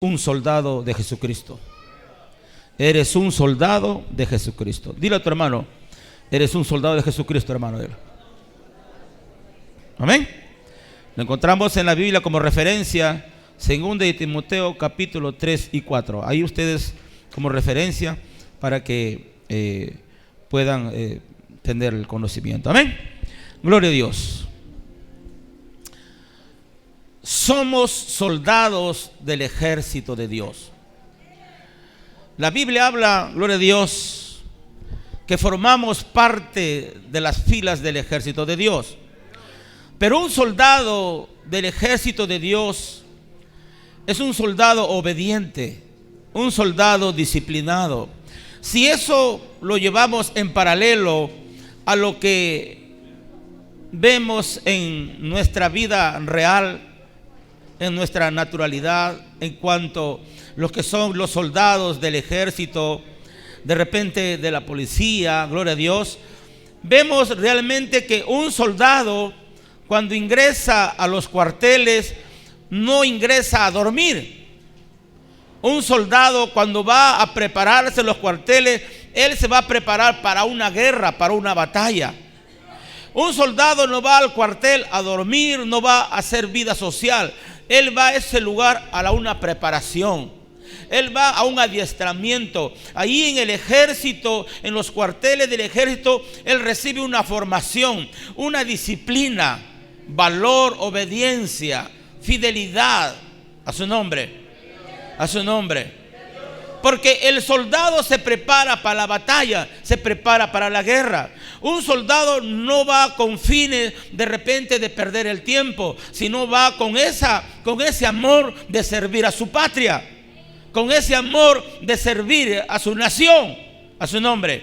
un soldado de Jesucristo. Eres un soldado de Jesucristo. Dile a tu hermano, eres un soldado de Jesucristo, hermano. Amén. Lo encontramos en la Biblia como referencia, 2 de Timoteo capítulo 3 y 4. Ahí ustedes como referencia para que puedan tener el conocimiento. Amén. Gloria a Dios. Somos soldados del ejército de Dios. La Biblia habla, gloria a Dios, que formamos parte de las filas del ejército de Dios. Pero un soldado del ejército de Dios es un soldado obediente, un soldado disciplinado. Si eso lo llevamos en paralelo a lo que vemos en nuestra vida real, en nuestra naturalidad, en cuanto a los que son los soldados del ejército, de repente de la policía, gloria a Dios, vemos realmente que un soldado cuando ingresa a los cuarteles no ingresa a dormir. Un soldado cuando va a prepararse en los cuarteles, él se va a preparar para una guerra, para una batalla. Un soldado no va al cuartel a dormir, no va a hacer vida social. Él va a ese lugar a una preparación. Él va a un adiestramiento. Ahí en el ejército, en los cuarteles del ejército, él recibe una formación, una disciplina, valor, obediencia, fidelidad a su nombre. A su nombre. Porque el soldado se prepara para la batalla, se prepara para la guerra. Un soldado no va con fines de repente de perder el tiempo, sino va con ese amor de servir a su patria, con ese amor de servir a su nación, a su nombre.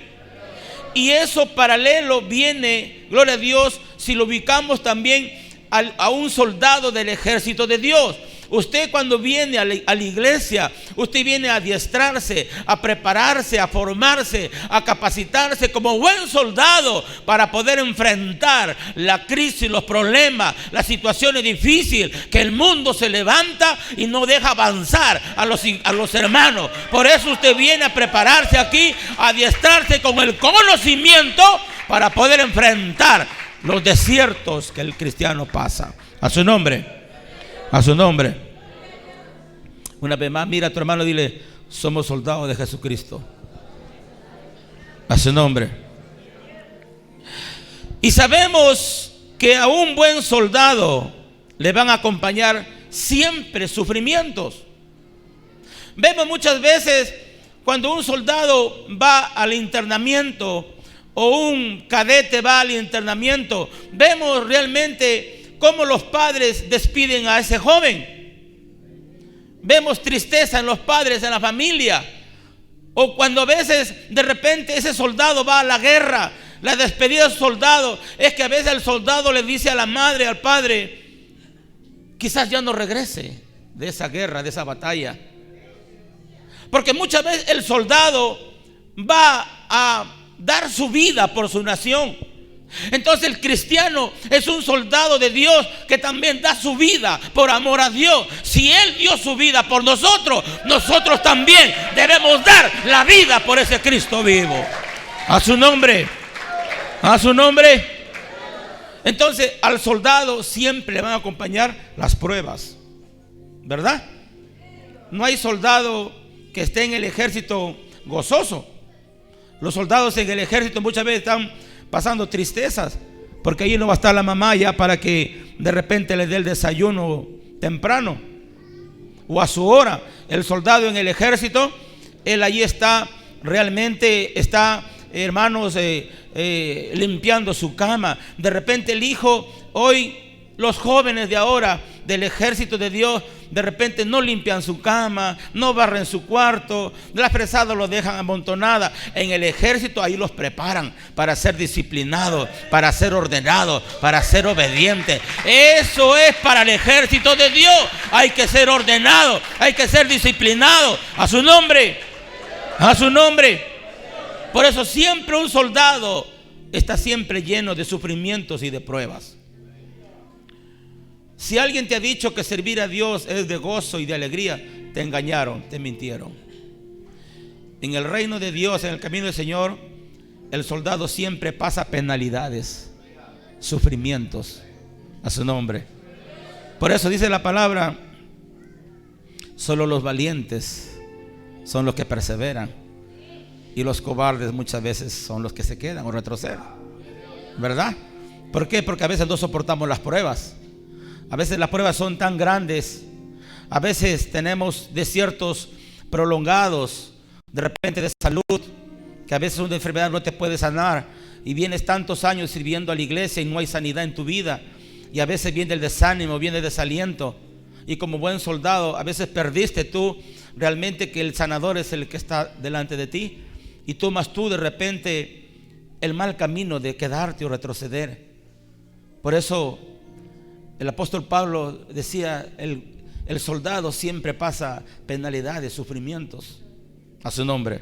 Y eso paralelo viene, gloria a Dios, si lo ubicamos también a un soldado del ejército de Dios. Usted cuando viene a la iglesia, usted viene a adiestrarse, a prepararse, a formarse, a capacitarse como buen soldado para poder enfrentar la crisis, los problemas, las situaciones difíciles que el mundo se levanta y no deja avanzar a los hermanos. Por eso usted viene a prepararse aquí, a adiestrarse con el conocimiento para poder enfrentar los desiertos que el cristiano pasa. A su nombre. A su nombre. Una vez más, mira a tu hermano y dile: somos soldados de Jesucristo. A su nombre. Y sabemos que a un buen soldado le van a acompañar siempre sufrimientos. Vemos muchas veces cuando un soldado va al internamiento o un cadete va al internamiento, vemos realmente cómo los padres despiden a ese joven. Vemos tristeza en los padres, en la familia. O cuando a veces de repente ese soldado va a la guerra, la despedida del soldado es que a veces el soldado le dice a la madre, al padre: quizás ya no regrese de esa guerra, de esa batalla. Porque muchas veces el soldado va a dar su vida por su nación. Entonces el cristiano es un soldado de Dios que también da su vida por amor a Dios. Si Él dio su vida por nosotros, nosotros también debemos dar la vida por ese Cristo vivo. A su nombre. A su nombre. Entonces al soldado siempre le van a acompañar las pruebas, ¿verdad? No hay soldado que esté en el ejército gozoso. Los soldados en el ejército muchas veces están pasando tristezas, porque allí no va a estar la mamá ya para que de repente le dé el desayuno temprano o a su hora. El soldado en el ejército, él allí está, realmente está, hermanos, limpiando su cama. De repente el hijo, hoy los jóvenes de ahora del ejército de Dios, de repente no limpian su cama, no barren su cuarto, las fresadas los dejan amontonadas. En el ejército ahí los preparan para ser disciplinados, para ser ordenados, para ser obedientes. Eso es para el ejército de Dios. Hay que ser ordenado, hay que ser disciplinado. A su nombre. A su nombre. Por eso siempre un soldado está siempre lleno de sufrimientos y de pruebas. Si alguien te ha dicho que servir a Dios es de gozo y de alegría, te engañaron, te mintieron. En el reino de Dios, en el camino del Señor, el soldado siempre pasa penalidades, sufrimientos, a su nombre. Por eso dice la palabra: solo los valientes son los que perseveran, y los cobardes muchas veces son los que se quedan o retroceden, ¿verdad? ¿Por qué? Porque a veces no soportamos las pruebas. A veces las pruebas son tan grandes. A veces tenemos desiertos prolongados, de repente de salud, que a veces una enfermedad no te puede sanar, y vienes tantos años sirviendo a la iglesia y no hay sanidad en tu vida. Y a veces viene el desánimo, viene el desaliento, y como buen soldado a veces perdiste tú realmente que el sanador es el que está delante de ti, y tomas tú de repente el mal camino de quedarte o retroceder. Por eso el apóstol Pablo decía: el soldado siempre pasa penalidades, sufrimientos. A su nombre,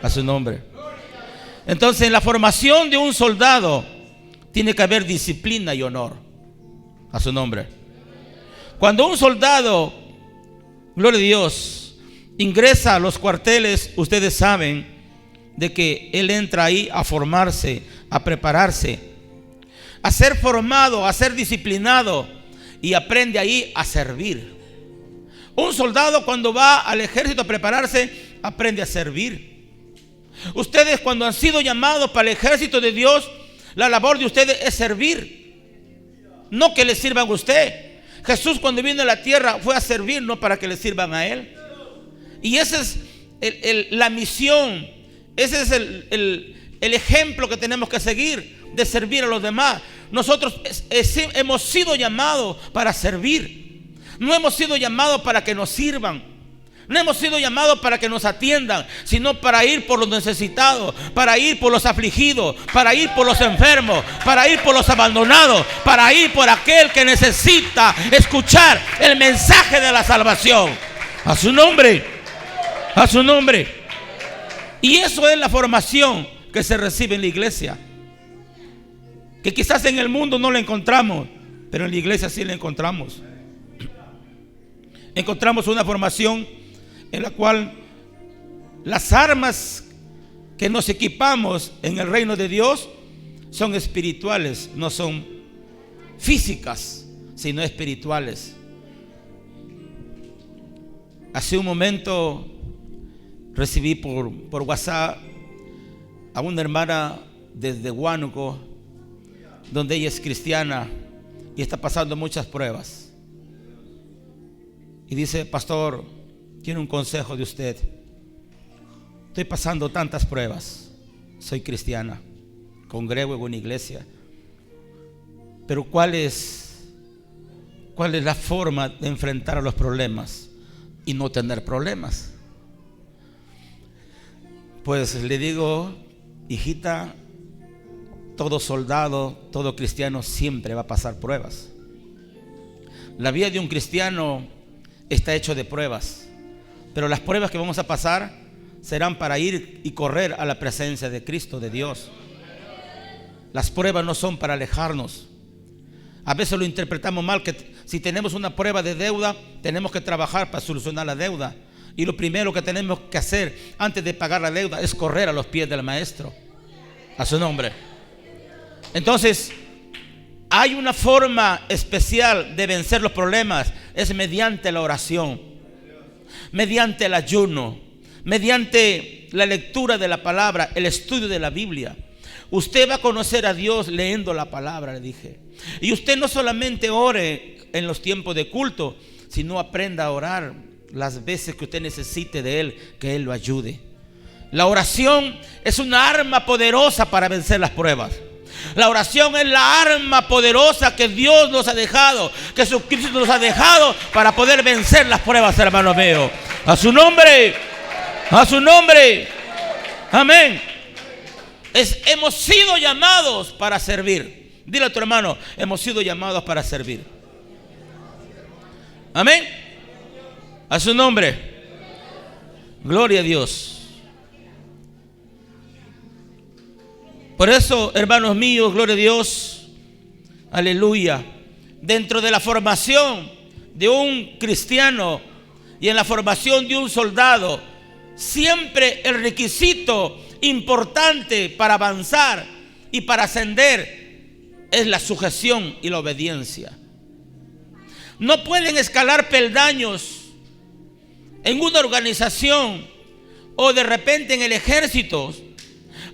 a su nombre. Entonces, en la formación de un soldado tiene que haber disciplina y honor. A su nombre. Cuando un soldado, gloria a Dios, ingresa a los cuarteles, ustedes saben de que él entra ahí a formarse, a prepararse, a ser formado, a ser disciplinado, y aprende ahí a servir. Un soldado, cuando va al ejército a prepararse, aprende a servir. Ustedes, cuando han sido llamados para el ejército de Dios, la labor de ustedes es servir, no que le sirvan a usted. Jesús, cuando vino a la tierra, fue a servir, no para que le sirvan a él. Y esa es la misión. Ese es el ejemplo que tenemos que seguir, de servir a los demás. Nosotros hemos sido llamados para servir. No hemos sido llamados para que nos sirvan. No hemos sido llamados para que nos atiendan, sino para ir por los necesitados, para ir por los afligidos, para ir por los enfermos, para ir por los abandonados, para ir por aquel que necesita escuchar el mensaje de la salvación. A su nombre, a su nombre. Y eso es la formación que se recibe en la iglesia, que quizás en el mundo no la encontramos, pero en la iglesia sí la encontramos. Encontramos una formación en la cual las armas que nos equipamos en el reino de Dios son espirituales, no son físicas, sino espirituales. Hace un momento recibí por WhatsApp a una hermana desde Huánuco, donde ella es cristiana y está pasando muchas pruebas. Y dice: pastor, quiero un consejo de usted. Estoy pasando tantas pruebas. Soy cristiana, congrego en una iglesia, pero ¿cuál es la forma de enfrentar a los problemas y no tener problemas? Pues le digo: hijita, todo soldado, todo cristiano siempre va a pasar pruebas. La vida de un cristiano está hecho de pruebas, pero las pruebas que vamos a pasar serán para ir y correr a la presencia de Cristo, de Dios. Las pruebas no son para alejarnos. A veces lo interpretamos mal, que si tenemos una prueba de deuda, tenemos que trabajar para solucionar la deuda, y lo primero que tenemos que hacer antes de pagar la deuda es correr a los pies del maestro. A su nombre. Entonces, hay una forma especial de vencer los problemas, es mediante la oración, mediante el ayuno, mediante la lectura de la palabra, el estudio de la Biblia. Usted va a conocer a Dios leyendo la palabra, le dije. Y usted no solamente ore en los tiempos de culto, sino aprenda a orar las veces que usted necesite de Él, que Él lo ayude. La oración es una arma poderosa para vencer las pruebas. La oración es la arma poderosa que Dios nos ha dejado, que Jesucristo nos ha dejado para poder vencer las pruebas, hermano mío. A su nombre, a su nombre. Amén. Hemos sido llamados para servir. Dile a tu hermano: hemos sido llamados para servir. Amén. A su nombre. Gloria a Dios. Por eso, hermanos míos, gloria a Dios, aleluya, dentro de la formación de un cristiano y en la formación de un soldado, siempre el requisito importante para avanzar y para ascender es la sujeción y la obediencia. No pueden escalar peldaños en una organización o de repente en el ejército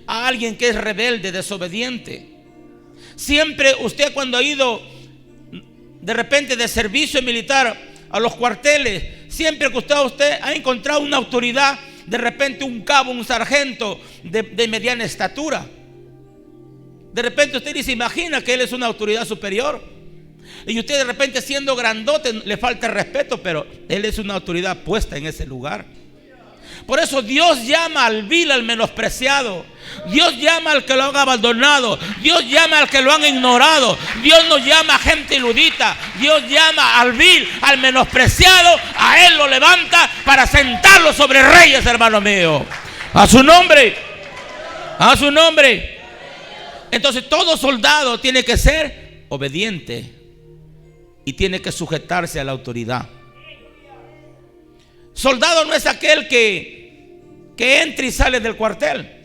a alguien que es rebelde, desobediente. Siempre usted, cuando ha ido de repente de servicio militar a los cuarteles, siempre que usted ha encontrado una autoridad, de repente un cabo, un sargento de mediana estatura, de repente usted ni se imagina que él es una autoridad superior, y usted de repente, siendo grandote, le falta el respeto, pero él es una autoridad puesta en ese lugar. Por eso Dios llama al vil, al menospreciado. Dios llama al que lo han abandonado. Dios llama al que lo han ignorado. Dios no llama a gente iludita. Dios llama al vil, al menospreciado. A él lo levanta para sentarlo sobre reyes, hermano mío. A su nombre. A su nombre. Entonces todo soldado tiene que ser obediente y tiene que sujetarse a la autoridad. Soldado no es aquel que entra y sale del cuartel.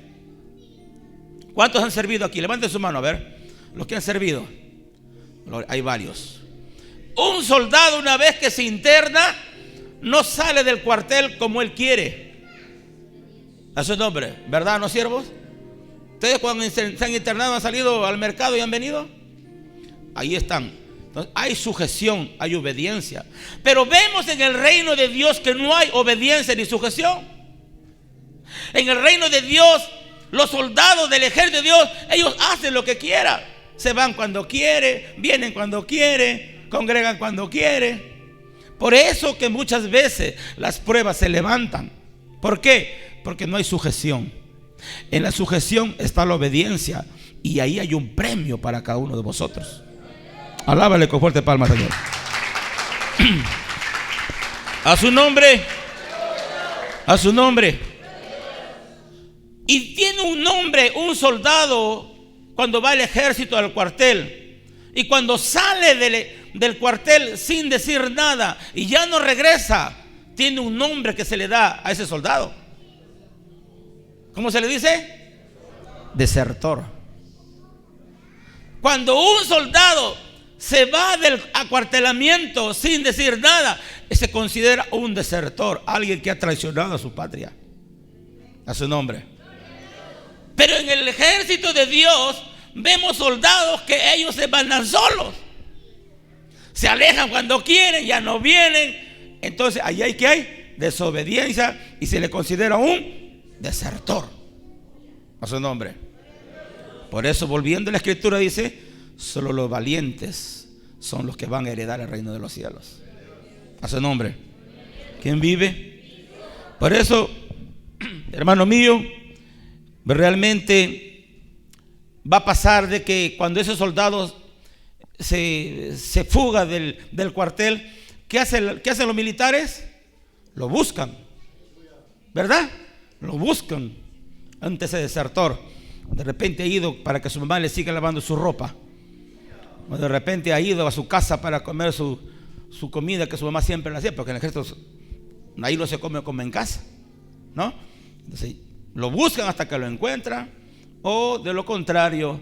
¿Cuántos han servido aquí? Levanten su mano, a ver. Los que han servido. Hay varios. Un soldado, una vez que se interna, no sale del cuartel como él quiere. A su nombre, ¿verdad, no, siervos? Ustedes, cuando se han internado, han salido al mercado y han venido, ahí están. Entonces, hay sujeción, hay obediencia. Pero vemos en el reino de Dios que no hay obediencia ni sujeción. En el reino de Dios, los soldados del ejército de Dios, ellos hacen lo que quieran. Se van cuando quieren, vienen cuando quieren, congregan cuando quieren. Por eso que muchas veces las pruebas se levantan. ¿Por qué? Porque no hay sujeción. En la sujeción está la obediencia, y ahí hay un premio para cada uno de vosotros. Alábale con fuerte palmas, Señor. A su nombre. A su nombre. Y tiene un nombre, un soldado, cuando va al ejército, al cuartel, y cuando sale del cuartel sin decir nada y ya no regresa, tiene un nombre que se le da a ese soldado. ¿Cómo se le dice? Desertor. Cuando un soldado se va del acuartelamiento sin decir nada, se considera un desertor, alguien que ha traicionado a su patria. A su nombre. Pero en el ejército de Dios vemos soldados que ellos se mandan solos, se alejan cuando quieren, ya no vienen. Entonces ahí hay que hay desobediencia y se le considera un desertor. A su nombre. Por eso, volviendo a la escritura, dice: solo los valientes son los que van a heredar el reino de los cielos. A su nombre. ¿Quién vive? Por eso, hermano mío, realmente va a pasar de que cuando ese soldado se fuga del cuartel, ¿qué hacen los militares? Lo buscan, ¿verdad? Lo buscan ante ese desertor. De repente ha ido para que su mamá le siga lavando su ropa, o de repente ha ido a su casa para comer su comida que su mamá siempre le hacía, porque en el ejército ahí no se come como en casa, ¿no? Entonces lo buscan hasta que lo encuentran, o de lo contrario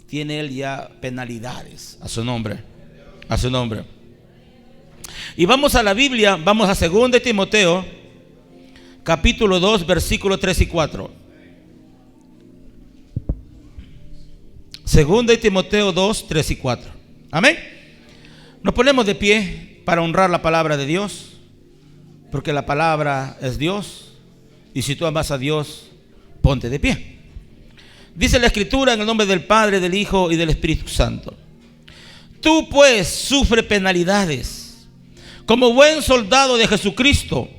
tiene él ya penalidades. A su nombre. A su nombre. Y vamos a la Biblia, vamos a 2 Timoteo capítulo 2 versículos 3 y 4. 2 Timoteo 2, 3 y 4. Amén. Nos ponemos de pie para honrar la palabra de Dios, porque la palabra es Dios, y si tú amas a Dios, ponte de pie. Dice la escritura, en el nombre del Padre, del Hijo y del Espíritu Santo: tú pues sufre penalidades como buen soldado de Jesucristo.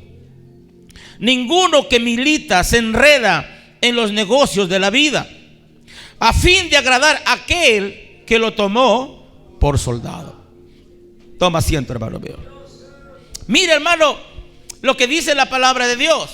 Ninguno que milita se enreda en los negocios de la vida, a fin de agradar a aquel que lo tomó por soldado. Toma asiento, hermano mío. Mira, hermano, lo que dice la palabra de Dios.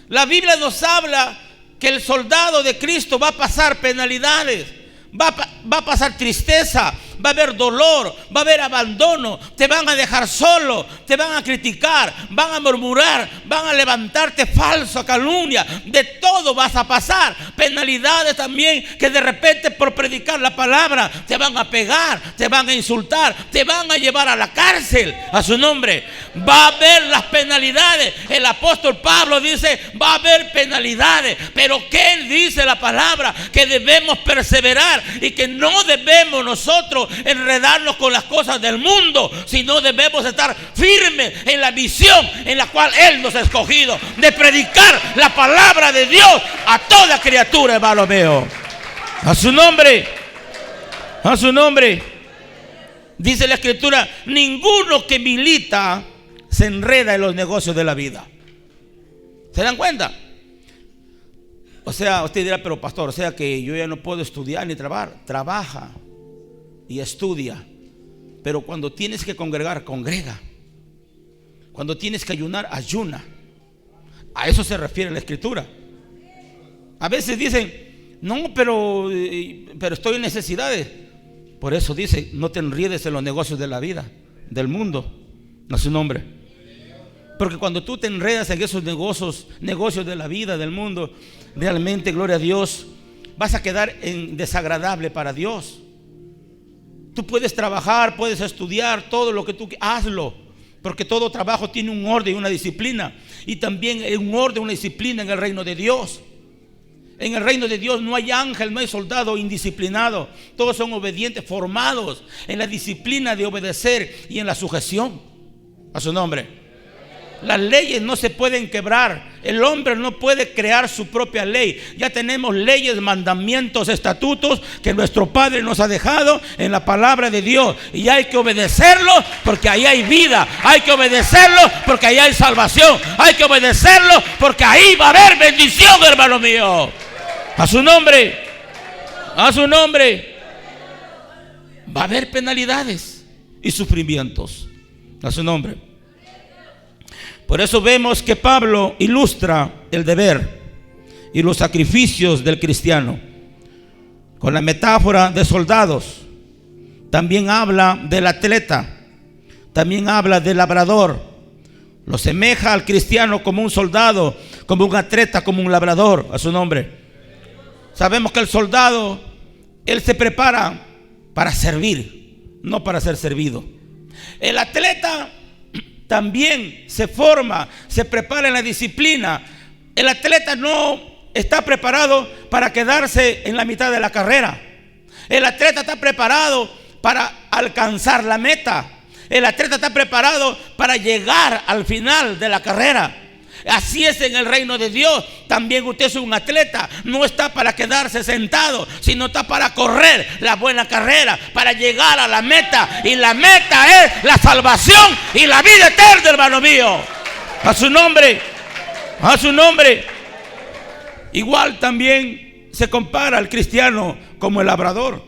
La Biblia nos habla que el soldado de Cristo va a pasar penalidades, va a pasar tristeza, va a haber dolor, va a haber abandono, te van a dejar solo, te van a criticar, van a murmurar, van a levantarte falso, calumnia, de todo vas a pasar. Penalidades también que de repente por predicar la palabra te van a pegar, te van a insultar, te van a llevar a la cárcel. A su nombre. Va a haber las penalidades. El apóstol Pablo dice, va a haber penalidades, pero ¿qué dice la palabra? Que debemos perseverar y que no debemos nosotros enredarnos con las cosas del mundo, sino debemos estar firmes en la misión en la cual Él nos ha escogido, de predicar la palabra de Dios a toda criatura, hermano mío. A su nombre. A su nombre. Dice la Escritura, ninguno que milita se enreda en los negocios de la vida. ¿Se dan cuenta? O sea, usted dirá, pero pastor, o sea que yo ya no puedo estudiar ni trabajar. Trabaja y estudia, pero cuando tienes que congregar, congrega. Cuando tienes que ayunar, ayuna. A eso se refiere la Escritura. A veces dicen, no, pero estoy en necesidades. Por eso dice, no te enredes en los negocios de la vida, del mundo. A su nombre. Porque cuando tú te enredas en esos negocios de la vida, del mundo, realmente, gloria a Dios, vas a quedar desagradable para Dios. Tú puedes trabajar, puedes estudiar, todo lo que tú hazlo, porque todo trabajo tiene un orden y una disciplina. Y también un orden y una disciplina en el reino de Dios. En el reino de Dios no hay ángel, no hay soldado indisciplinado. Todos son obedientes, formados en la disciplina de obedecer y en la sujeción. A su nombre. Las leyes no se pueden quebrar. El hombre no puede crear su propia ley. Ya tenemos leyes, mandamientos, estatutos que nuestro Padre nos ha dejado en la palabra de Dios. Y hay que obedecerlo porque ahí hay vida. Hay que obedecerlo porque ahí hay salvación. Hay que obedecerlo porque ahí va a haber bendición, hermano mío. A su nombre. A su nombre. Va a haber penalidades y sufrimientos. A su nombre. Por eso vemos que Pablo ilustra el deber y los sacrificios del cristiano con la metáfora de soldados. También habla del atleta, también habla del labrador. Lo semeja al cristiano como un soldado, como un atleta, como un labrador. A su nombre. Sabemos que el soldado, él se prepara para servir, no para ser servido. El atleta también se forma, se prepara en la disciplina. El atleta no está preparado para quedarse en la mitad de la carrera. El atleta está preparado para alcanzar la meta. El atleta está preparado para llegar al final de la carrera. Así es en el reino de Dios. También usted es un atleta. No está para quedarse sentado, sino está para correr la buena carrera, para llegar a la meta. Y la meta es la salvación y la vida eterna, hermano mío. A su nombre. A su nombre. Igual también se compara al cristiano como el labrador.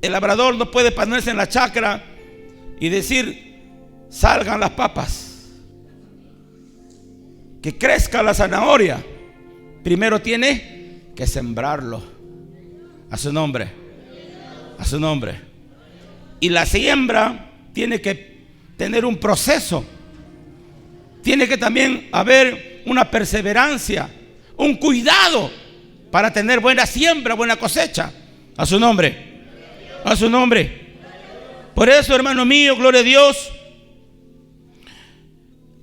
El labrador no puede ponerse en la chacra y decir, salgan las papas, que crezca la zanahoria. Primero tiene que sembrarlo. A su nombre. A su nombre. Y la siembra tiene que tener un proceso. Tiene que también haber una perseverancia, un cuidado para tener buena siembra, buena cosecha. A su nombre. A su nombre. Por eso, hermano mío, gloria a Dios,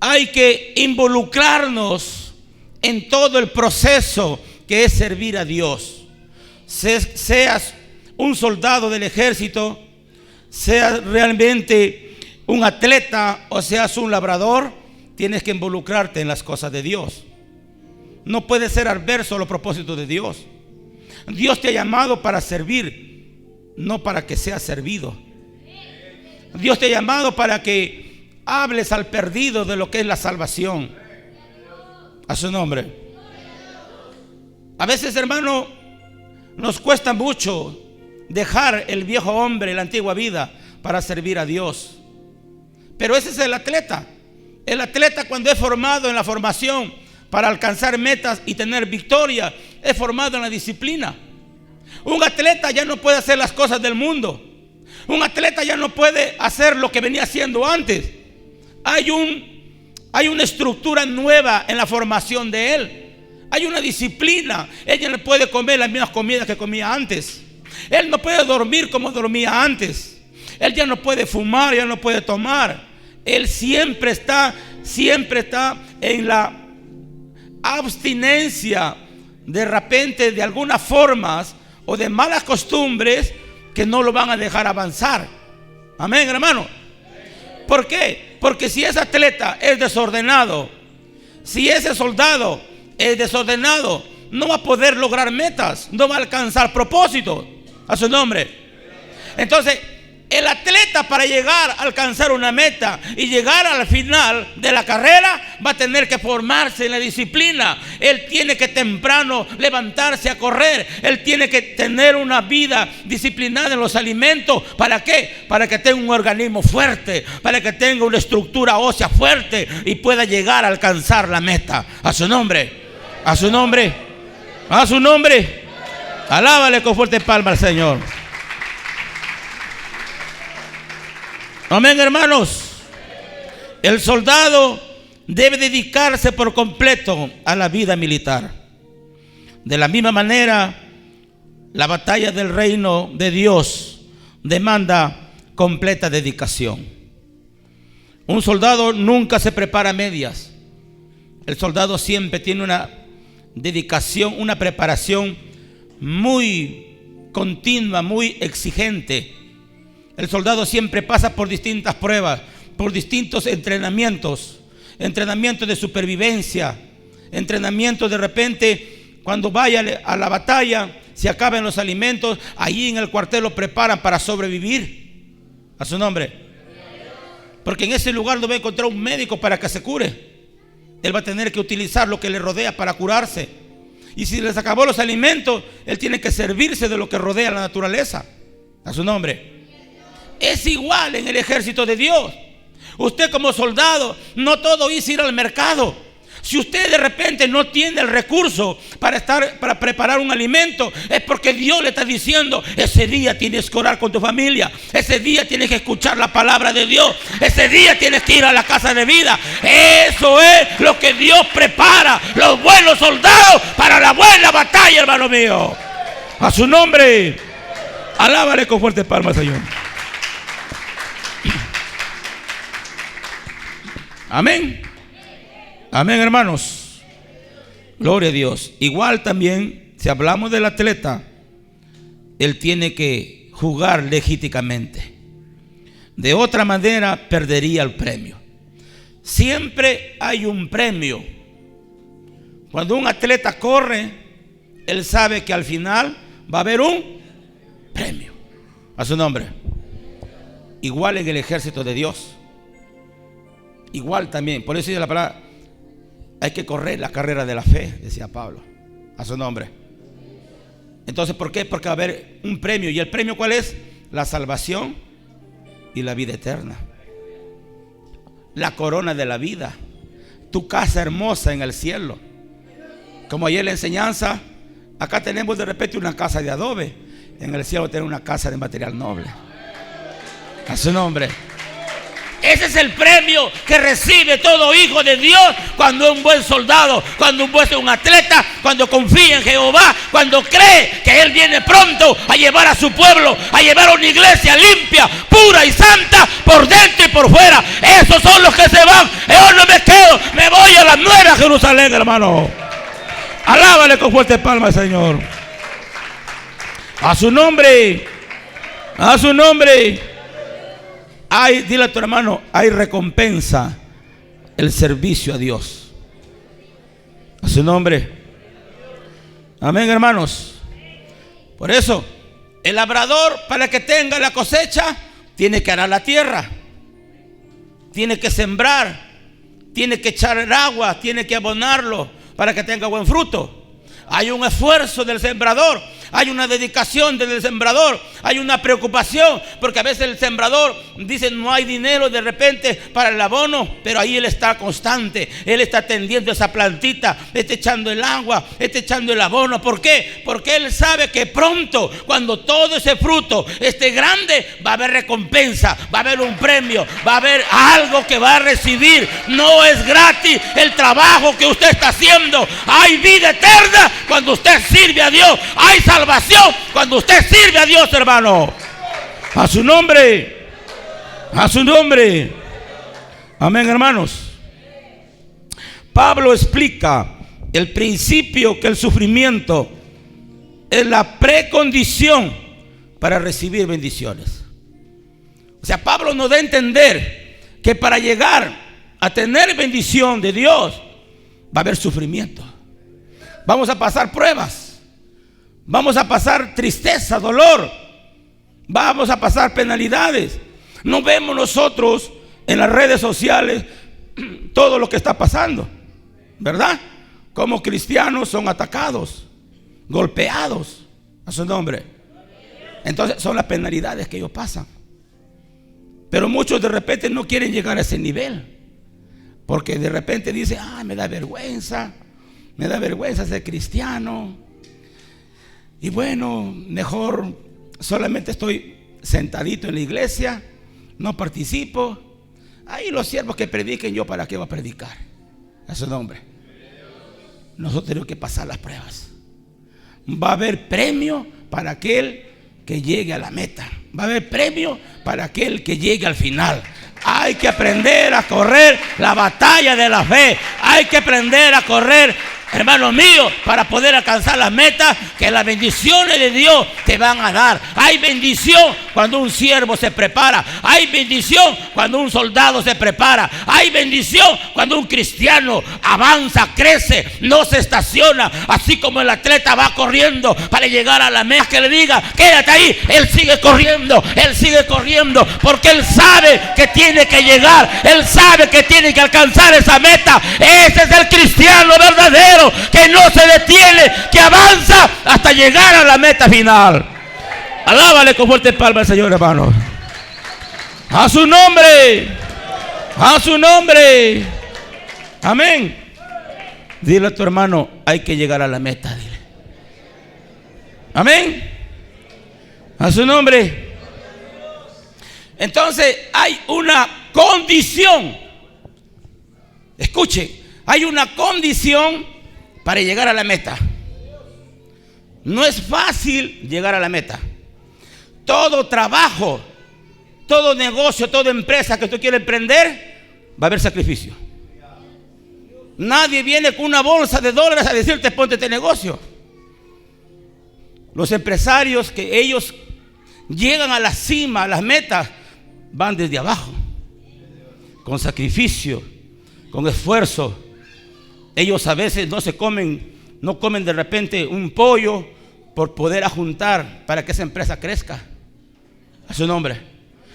hay que involucrarnos en todo el proceso que es servir a Dios. Seas un soldado del ejército, seas realmente un atleta o seas un labrador, tienes que involucrarte en las cosas de Dios. No puedes ser adverso a los propósitos de Dios. Dios te ha llamado para servir, no para que seas servido. Dios te ha llamado para que hables al perdido de lo que es la salvación. A su nombre. A veces, hermano, nos cuesta mucho dejar el viejo hombre, la antigua vida, para servir a Dios. Pero ese es el atleta. El atleta, cuando es formado en la formación para alcanzar metas y tener victoria, es formado en la disciplina. Un atleta ya no puede hacer las cosas del mundo. Un atleta ya no puede hacer lo que venía haciendo antes. Hay una estructura nueva en la formación de él. Hay una disciplina. Él ya no puede comer las mismas comidas que comía antes. Él no puede dormir como dormía antes. Él ya no puede fumar, ya no puede tomar. Él siempre está en la abstinencia de repente de algunas formas o de malas costumbres que no lo van a dejar avanzar. Amén, hermano. ¿Por qué? Porque si ese atleta es desordenado, si ese soldado es desordenado, no va a poder lograr metas, no va a alcanzar propósitos. A su nombre. Entonces, el atleta, para llegar a alcanzar una meta y llegar al final de la carrera, va a tener que formarse en la disciplina. Él tiene que temprano levantarse a correr. Él tiene que tener una vida disciplinada en los alimentos. ¿Para qué? Para que tenga un organismo fuerte, para que tenga una estructura ósea fuerte y pueda llegar a alcanzar la meta. A su nombre. A su nombre. A su nombre. Alábale con fuerte palma al Señor. Amén, hermanos. El soldado debe dedicarse por completo a la vida militar. De la misma manera, la batalla del reino de Dios demanda completa dedicación. Un soldado nunca se prepara a medias. El soldado siempre tiene una dedicación, una preparación muy continua, muy exigente. El soldado siempre pasa por distintas pruebas, por distintos entrenamientos. Entrenamientos de supervivencia, entrenamientos de repente cuando vaya a la batalla, se acaben los alimentos, allí en el cuartel lo preparan para sobrevivir. A su nombre. Porque en ese lugar no va a encontrar un médico para que se cure. Él va a tener que utilizar lo que le rodea para curarse. Y si les acabó los alimentos, él tiene que servirse de lo que rodea la naturaleza. A su nombre. Es igual en el ejército de Dios. Usted como soldado, no todo es ir al mercado. Si usted de repente no tiene el recurso para preparar un alimento, es porque Dios le está diciendo: ese día tienes que orar con tu familia, ese día tienes que escuchar la palabra de Dios, ese día tienes que ir a la casa de vida. Eso es lo que Dios prepara, los buenos soldados para la buena batalla, hermano mío. A su nombre. Alábale con fuerte palmas, Señor. Amén. Amén, hermanos. Gloria a Dios. Igual también, si hablamos del atleta, él tiene que jugar legítimamente. De otra manera, perdería el premio. Siempre hay un premio. Cuando un atleta corre, él sabe que al final va a haber un premio. A su nombre. Igual en el ejército de Dios. Igual también, por eso dice la palabra, hay que correr la carrera de la fe, decía Pablo. A su nombre. Entonces, ¿por qué? Porque va a haber un premio. ¿Y el premio cuál es? La salvación y la vida eterna. La corona de la vida. Tu casa hermosa en el cielo. Como ayer la enseñanza, acá tenemos de repente una casa de adobe. En el cielo tenemos una casa de material noble. A su nombre. Ese es el premio que recibe todo hijo de Dios cuando es un buen soldado, cuando es un atleta, cuando confía en Jehová, cuando cree que Él viene pronto a llevar a su pueblo, a llevar a una iglesia limpia, pura y santa por dentro y por fuera. Esos son los que se van. Yo no me quedo, me voy a la nueva Jerusalén, hermano. Alábale con fuerte palma, Señor. A su nombre. A su nombre. Dile a tu hermano, hay recompensa el servicio a Dios. A su nombre. Amén, hermanos. Por eso, el labrador, para que tenga la cosecha, tiene que arar la tierra, tiene que sembrar, tiene que echar el agua, tiene que abonarlo para que tenga buen fruto. Hay un esfuerzo del sembrador hay una dedicación del sembrador, hay una preocupación, porque a veces el sembrador dice no hay dinero de repente para el abono, pero ahí él está constante, él está atendiendo esa plantita, está echando el agua, está echando el abono. ¿Por qué? Porque él sabe que pronto, cuando todo ese fruto esté grande, va a haber recompensa, va a haber un premio, va a haber algo que va a recibir. No es gratis el trabajo que usted está haciendo. Hay vida eterna cuando usted sirve a Dios. Hay salvación cuando usted sirve a Dios, hermano. A su nombre. A su nombre. Amén, hermanos. Pablo explica el principio que el sufrimiento es la precondición para recibir bendiciones. O sea, Pablo nos da a entender que para llegar a tener bendición de Dios va a haber sufrimiento. Vamos a pasar pruebas, vamos a pasar tristeza, dolor, vamos a pasar penalidades. No vemos nosotros en las redes sociales todo lo que está pasando, ¿verdad? Como cristianos son atacados, golpeados, a su nombre. Entonces son las penalidades que ellos pasan. Pero muchos de repente no quieren llegar a ese nivel, porque de repente dicen, me da vergüenza ser cristiano. Y bueno, mejor solamente estoy sentadito en la iglesia, no participo. Ahí los siervos que prediquen, yo para qué voy a predicar. A su nombre. Nosotros tenemos que pasar las pruebas. Va a haber premio para aquel que llegue a la meta. Va a haber premio para aquel que llegue al final. Hay que aprender a correr la batalla de la fe. Hay que aprender a correr, hermano mío, para poder alcanzar las metas que las bendiciones de Dios te van a dar. Hay bendición cuando un siervo se prepara. Hay bendición cuando un soldado se prepara. Hay bendición cuando un cristiano avanza, crece, no se estaciona. Así como el atleta va corriendo para llegar a la meta, que le diga, quédate ahí. Él sigue corriendo, porque él sabe que tiene que llegar. Él sabe que tiene que alcanzar esa meta. Ese es el cristiano verdadero, que no se detiene, que avanza hasta llegar a la meta final. Alábale con fuerte palma al Señor, hermano. A su nombre. A su nombre. Amén. Dile a tu hermano, hay que llegar a la meta. Dile. Amén. A su nombre. Entonces hay una condición. Escuchen, hay una condición para llegar a la meta. No es fácil llegar a la meta. Todo trabajo, todo negocio, toda empresa que tú quieres emprender, va a haber sacrificio. Nadie viene con una bolsa de dólares a decirte ponte este negocio. Los empresarios que ellos llegan a la cima, a las metas, van desde abajo, con sacrificio, con esfuerzo. Ellos a veces no comen de repente un pollo por poder ajuntar para que esa empresa crezca. A su nombre.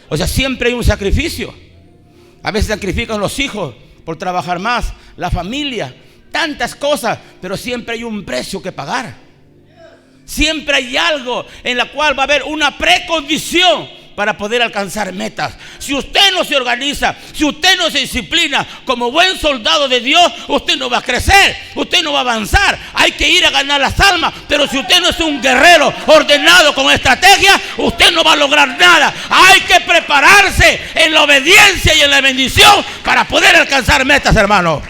O sea, siempre hay un sacrificio. A veces sacrifican los hijos por trabajar más, la familia, tantas cosas, pero siempre hay un precio que pagar. Siempre hay algo en la cual va a haber una precondición para poder alcanzar metas. Si usted no se organiza, si usted no se disciplina como buen soldado de Dios, usted no va a crecer, usted no va a avanzar. Hay que ir a ganar las almas, pero si usted no es un guerrero ordenado con estrategia, usted no va a lograr nada. Hay que prepararse en la obediencia y en la bendición para poder alcanzar metas, hermano.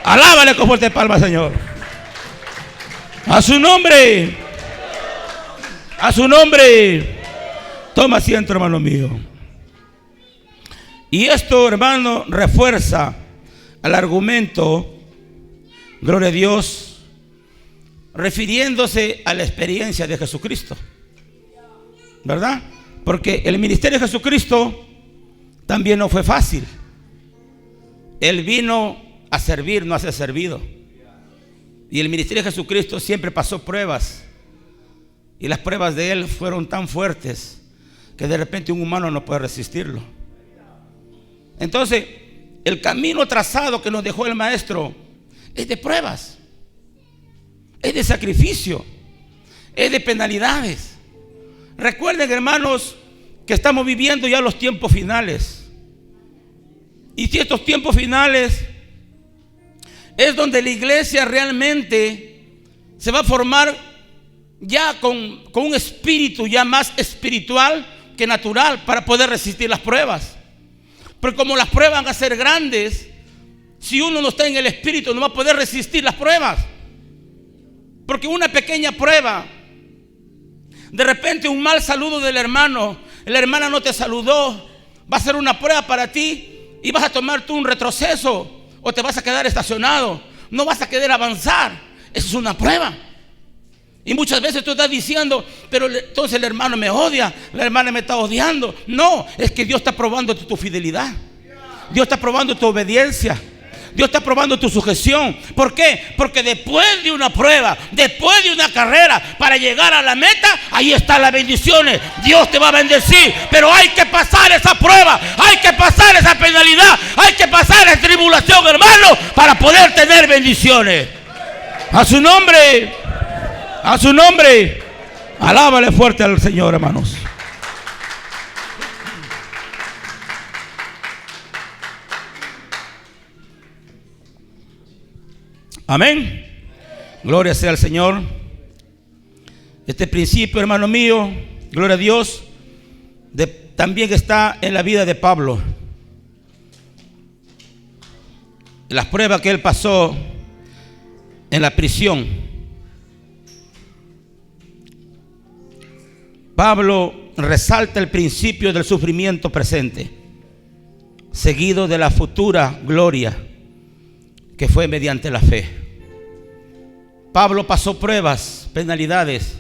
Alábale con fuerte palma, Señor. A su nombre. A su nombre. Toma asiento, hermano mío. Y esto, hermano, refuerza al argumento, gloria a Dios, refiriéndose a la experiencia de Jesucristo, ¿verdad? Porque el ministerio de Jesucristo también no fue fácil. Él vino a servir, no a ser servido. Y el ministerio de Jesucristo siempre pasó pruebas. Y las pruebas de Él fueron tan fuertes que de repente un humano no puede resistirlo. Entonces, el camino trazado que nos dejó el Maestro es de pruebas, es de sacrificio, es de penalidades. Recuerden, hermanos, que estamos viviendo ya los tiempos finales. Y si estos tiempos finales es donde la iglesia realmente se va a formar ya con un espíritu ya más espiritual que natural para poder resistir las pruebas. Pero como las pruebas van a ser grandes, si uno no está en el espíritu no va a poder resistir las pruebas. Porque una pequeña prueba, de repente un mal saludo del hermano, la hermana no te saludó, va a ser una prueba para ti y vas a tomar tú un retroceso o te vas a quedar estacionado, no vas a querer avanzar. Eso es una prueba. Y muchas veces tú estás diciendo, pero entonces el hermano me odia, la hermana me está odiando. No, es que Dios está probando tu fidelidad, Dios está probando tu obediencia, Dios está probando tu sujeción. ¿Por qué? Porque después de una prueba, después de una carrera, para llegar a la meta, ahí están las bendiciones. Dios te va a bendecir, pero hay que pasar esa prueba, hay que pasar esa penalidad, hay que pasar esa tribulación, hermano, para poder tener bendiciones. A su nombre, a su nombre. Alábale fuerte al Señor, hermanos. Amén. Gloria sea al Señor. Este principio, hermano mío, gloria a Dios, también está en la vida de Pablo. Las pruebas que él pasó en la prisión. Pablo resalta el principio del sufrimiento presente, seguido de la futura gloria que fue mediante la fe. Pablo pasó pruebas, penalidades,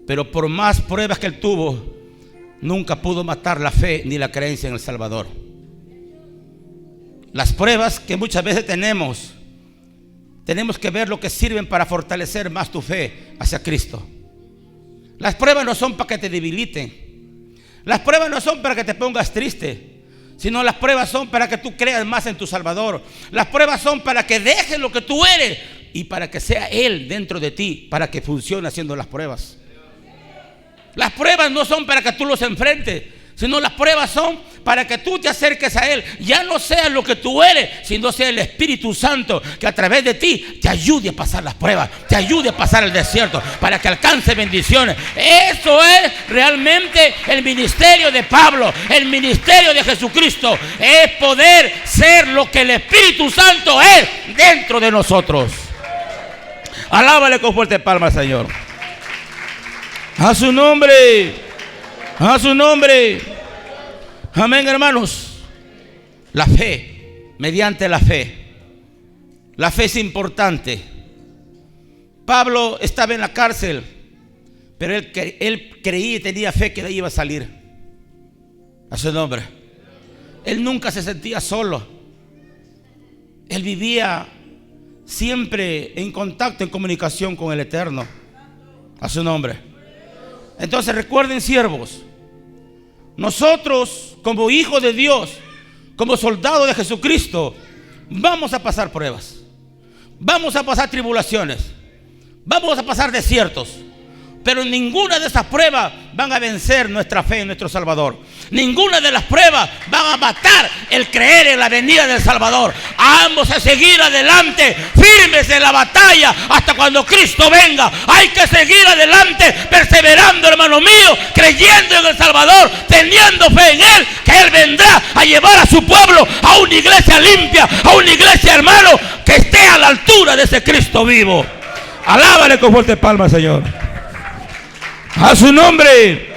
pero por más pruebas que él tuvo, nunca pudo matar la fe ni la creencia en el Salvador. Las pruebas que muchas veces tenemos que ver lo que sirven para fortalecer más tu fe hacia Cristo. Las pruebas no son para que te debiliten, las pruebas no son para que te pongas triste, sino las pruebas son para que tú creas más en tu Salvador. Las pruebas son para que dejes lo que tú eres y para que sea Él dentro de ti, para que funcione haciendo las pruebas. Las pruebas no son para que tú los enfrentes, sino las pruebas son para que tú te acerques a Él. Ya no sea lo que tú eres, sino sea el Espíritu Santo que a través de ti te ayude a pasar las pruebas, te ayude a pasar el desierto, para que alcance bendiciones. Eso es realmente el ministerio de Pablo, el ministerio de Jesucristo. Es poder ser lo que el Espíritu Santo es dentro de nosotros. Alábale con fuerte palma al Señor. A su nombre. A su nombre. Amén, hermanos. La fe, mediante la fe. La fe es importante. Pablo estaba en la cárcel, pero él creía y tenía fe que de ahí iba a salir. A su nombre. Él nunca se sentía solo. Él vivía siempre en contacto, en comunicación con el Eterno. A su nombre. Entonces recuerden, siervos, nosotros como hijos de Dios, como soldados de Jesucristo, vamos a pasar pruebas, vamos a pasar tribulaciones, vamos a pasar desiertos, pero ninguna de esas pruebas van a vencer nuestra fe en nuestro Salvador. Ninguna de las pruebas van a matar el creer en la venida del Salvador. Vamos a seguir adelante, firmes en la batalla hasta cuando Cristo venga. Hay que seguir adelante, perseverando, hermano mío, creyendo en el Salvador, teniendo fe en Él, que Él vendrá a llevar a su pueblo a una iglesia limpia, a una iglesia, hermano, que esté a la altura de ese Cristo vivo. Alábale con fuerte palma, Señor. A su nombre,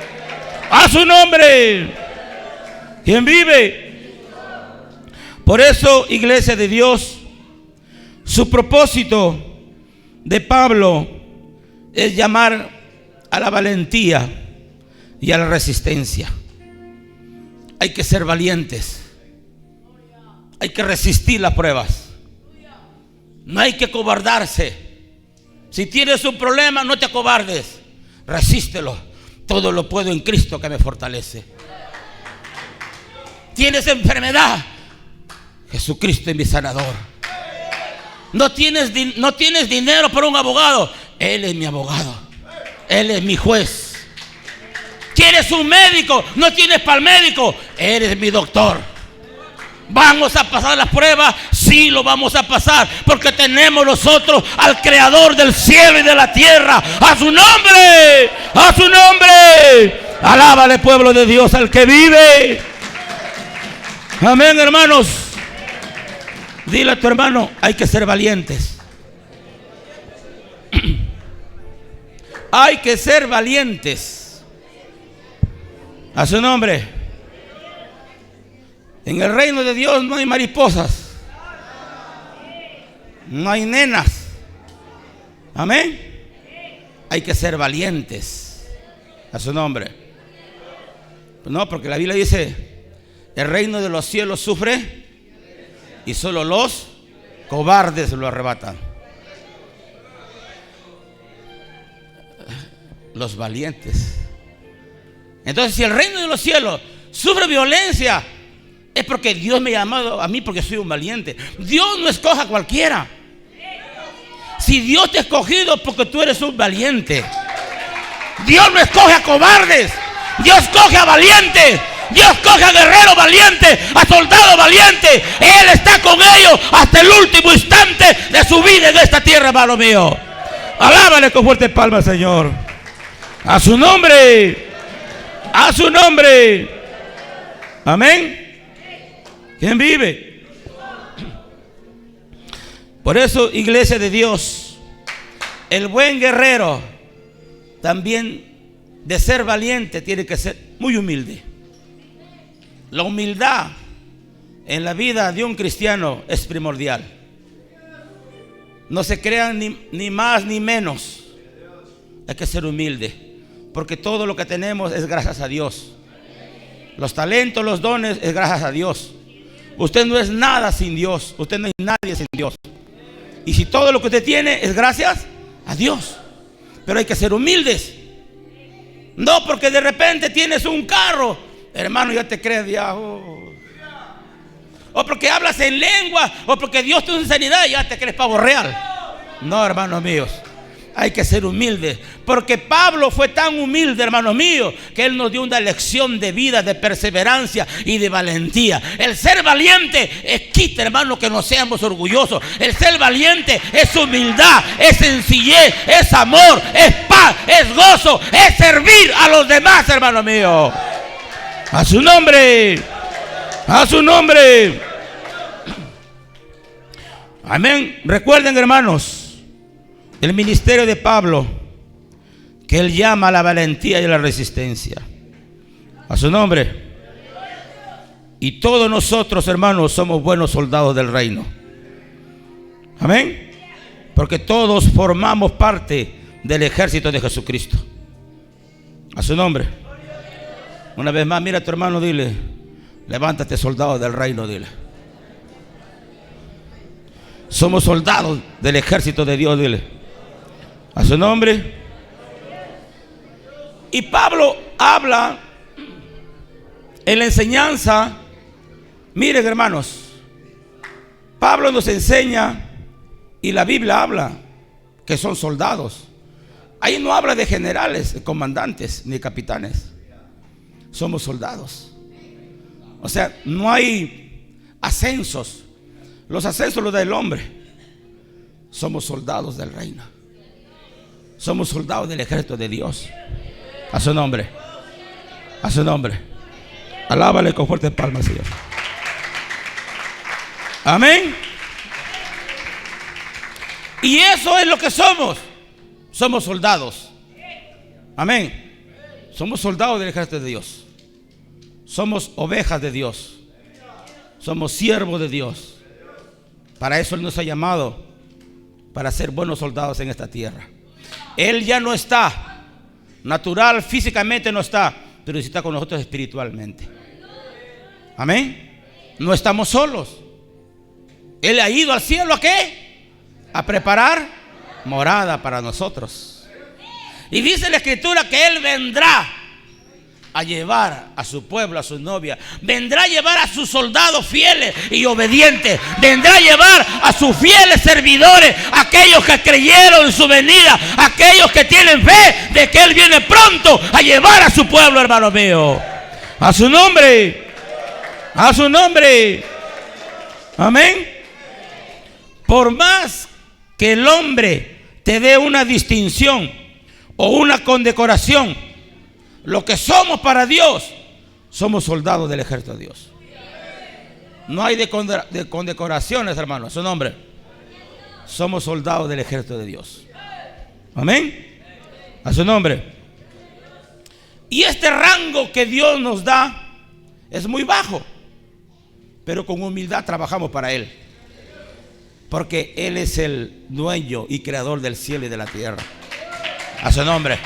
a su nombre. ¿Quién vive? Por eso, iglesia de Dios, su propósito de Pablo es llamar a la valentía y a la resistencia. Hay que ser valientes, hay que resistir las pruebas, no hay que cobardarse. Si tienes un problema, no te acobardes, resístelo. Todo lo puedo en Cristo que me fortalece. Tienes enfermedad, Jesucristo es mi sanador. No tienes dinero para un abogado, Él es mi abogado. Él es mi juez. ¿Quieres un médico? No tienes para el médico. Eres mi doctor. ¿Vamos a pasar las pruebas? Sí, lo vamos a pasar, porque tenemos nosotros al creador del cielo y de la tierra. ¡A su nombre! ¡A su nombre! Alábale, pueblo de Dios, al que vive. Amén, hermanos. Dile a tu hermano, hay que ser valientes. Hay que ser valientes. A su nombre. En el reino de Dios no hay mariposas, no hay nenas. Amén. Hay que ser valientes. A su nombre. No, porque la Biblia dice: el reino de los cielos sufre y solo los cobardes lo arrebatan. Los valientes. Entonces, si el reino de los cielos sufre violencia, es porque Dios me ha llamado a mí, porque soy un valiente. Dios no escoja a cualquiera. Si Dios te ha escogido, porque tú eres un valiente. Dios no escoge a cobardes. Dios escoge a valientes. Dios escoge a guerreros valientes, a soldados valientes. Él está con ellos hasta el último instante de su vida en esta tierra, hermano mío. Alábale con fuerte palmas, Señor. A su nombre. A su nombre. Amén. ¿Quién vive? Por eso, iglesia de Dios, el buen guerrero también, de ser valiente, tiene que ser muy humilde. La humildad en la vida de un cristiano es primordial. No se crean ni más ni menos. Hay que ser humilde, porque todo lo que tenemos es gracias a Dios. Los talentos, los dones, es gracias a Dios. Usted no es nada sin Dios. Usted no es nadie sin Dios. Y si todo lo que usted tiene es gracias a Dios. Pero hay que ser humildes. No porque de repente tienes un carro, hermano, ya te crees ya. O porque hablas en lengua, o porque Dios te da sanidad, ya te crees pavo real. No, hermanos míos. Hay que ser humildes, porque Pablo fue tan humilde, hermanos míos, que él nos dio una lección de vida, de perseverancia y de valentía. El ser valiente quita, hermano, que no seamos orgullosos. El ser valiente es humildad, es sencillez, es amor, es paz, es gozo, es servir a los demás, hermano mío. A su nombre. A su nombre. Amén. Recuerden, hermanos, el ministerio de Pablo, que él llama a la valentía y a la resistencia. A su nombre. Y todos nosotros, hermanos, somos buenos soldados del reino. Amén. Porque todos formamos parte del ejército de Jesucristo. A su nombre. Una vez más, mira a tu hermano, dile: levántate, soldado del reino, dile. Somos soldados del ejército de Dios, dile. A su nombre. Y Pablo habla en la enseñanza. Miren, hermanos, Pablo nos enseña, y la Biblia habla que son soldados. Ahí no habla de generales, de comandantes, ni capitanes. Somos soldados. O sea, no hay ascensos. Los ascensos los da el hombre. Somos soldados del reino. Somos soldados del ejército de Dios. A su nombre. A su nombre. Alábale con fuertes palmas, Señor. Amén. Y eso es lo que somos. Somos soldados. Amén. Somos soldados del ejército de Dios. Somos ovejas de Dios. Somos siervos de Dios. Para eso Él nos ha llamado, para ser buenos soldados en esta tierra. Él ya no está natural, físicamente no está, pero sí está con nosotros espiritualmente. Amén. No estamos solos. Él ha ido al cielo, ¿a qué? A preparar morada para nosotros. Y dice la Escritura que Él vendrá a llevar a su pueblo, a su novia. Vendrá a llevar a sus soldados fieles y obedientes. Vendrá a llevar a sus fieles servidores, aquellos que creyeron en su venida, aquellos que tienen fe de que Él viene pronto a llevar a su pueblo, hermano mío. A su nombre. A su nombre. Amén. Por más que el hombre te dé una distinción o una condecoración, lo que somos para Dios, somos soldados del ejército de Dios. No hay de condecoraciones, hermano, a su nombre. Somos soldados del ejército de Dios. Amén. A su nombre. Y este rango que Dios nos da es muy bajo, pero con humildad trabajamos para Él, porque Él es el dueño y creador del cielo y de la tierra. A su nombre.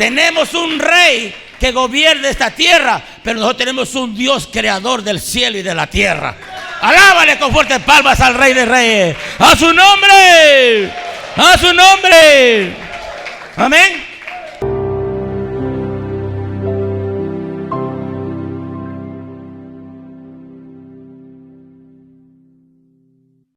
Tenemos un rey que gobierna esta tierra, pero nosotros tenemos un Dios creador del cielo y de la tierra. Alábale con fuertes palmas al Rey de Reyes. A su nombre. A su nombre. Amén.